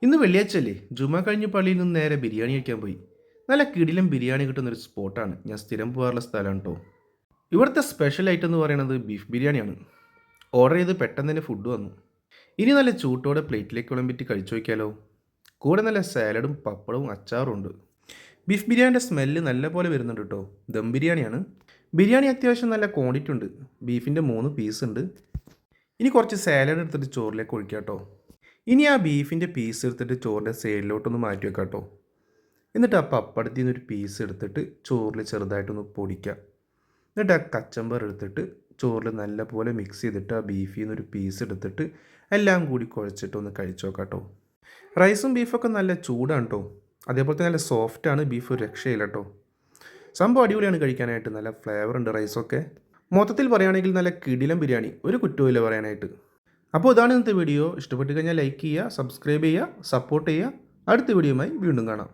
ഇന്ന് വെള്ളിയാഴ്ചയല്ലേ? ജുമാ കഴിഞ്ഞ് പള്ളിയിൽ നിന്ന് നേരെ ബിരിയാണി കഴിക്കാൻ പോയി. നല്ല കിടിലൻ ബിരിയാണി കിട്ടുന്നൊരു സ്പോട്ടാണ്. ഞാൻ സ്ഥിരം പോകാറുള്ള സ്ഥലമാണ് കേട്ടോ. ഇവിടുത്തെ സ്പെഷ്യൽ ഐറ്റം എന്ന് പറയുന്നത് ബീഫ് ബിരിയാണിയാണ്. ഓർഡർ ചെയ്ത് പെട്ടെന്ന് തന്നെ ഫുഡ് വന്നു. ഇനി നല്ല ചൂട്ടോടെ പ്ലേറ്റിലേക്ക് വിളമ്പിട്ട് കഴിച്ചു നോക്കിയാലോ? കൂടെ നല്ല സാലഡും പപ്പടവും അച്ചാറും ഉണ്ട്. ബീഫ് ബിരിയാണിൻ്റെ സ്മെല്ല് നല്ല പോലെ വരുന്നുണ്ട് കേട്ടോ. ദം ബിരിയാണിയാണ്. ബിരിയാണി അത്യാവശ്യം നല്ല ക്വാണ്ടിറ്റി ഉണ്ട്. ബീഫിൻ്റെ 3 പീസ് ഉണ്ട്. ഇനി കുറച്ച് സാലഡ് എടുത്തിട്ട് ചോറിലേക്ക് ഒഴിക്കാം കേട്ടോ. ഇനി ആ ബീഫിൻ്റെ പീസ് എടുത്തിട്ട് ചോറിൻ്റെ സൈഡിലോട്ടൊന്ന് മാറ്റി വെക്കാം കേട്ടോ. എന്നിട്ട് ആ പപ്പടത്തിൽ നിന്നൊരു പീസ് എടുത്തിട്ട് ചോറിൽ ചെറുതായിട്ടൊന്ന് പൊടിക്കുക. എന്നിട്ട് ആ കച്ചമ്പർ എടുത്തിട്ട് ചോറിൽ നല്ല പോലെ മിക്സ് ചെയ്തിട്ട് ആ ബീഫിൽ നിന്നൊരു പീസ് എടുത്തിട്ട് എല്ലാം കൂടി കുഴച്ചിട്ടൊന്ന് കഴിച്ചു നോക്കാം കേട്ടോ. റൈസും ബീഫൊക്കെ നല്ല ചൂടാണ് കേട്ടോ. അതേപോലെ തന്നെ നല്ല സോഫ്റ്റാണ് ബീഫ്, ഒരു രക്ഷയില്ല കേട്ടോ. സംഭവം അടിപൊളിയാണ് കഴിക്കാനായിട്ട്. നല്ല ഫ്ലേവർ ഉണ്ട് റൈസൊക്കെ. മൊത്തത്തിൽ പറയുകയാണെങ്കിൽ നല്ല കിടിലൻ ബിരിയാണി, ഒരു കുറ്റവുമില്ല പറയാനായിട്ട്. അപ്പോൾ ഇതാണ് ഇന്നത്തെ വീഡിയോ. ഇഷ്ടപ്പെട്ട് കഴിഞ്ഞാൽ ലൈക്ക് ചെയ്യുക, സബ്സ്ക്രൈബ് ചെയ്യുക, സപ്പോർട്ട് ചെയ്യുക. അടുത്ത വീഡിയോയുമായി വീണ്ടും കാണാം.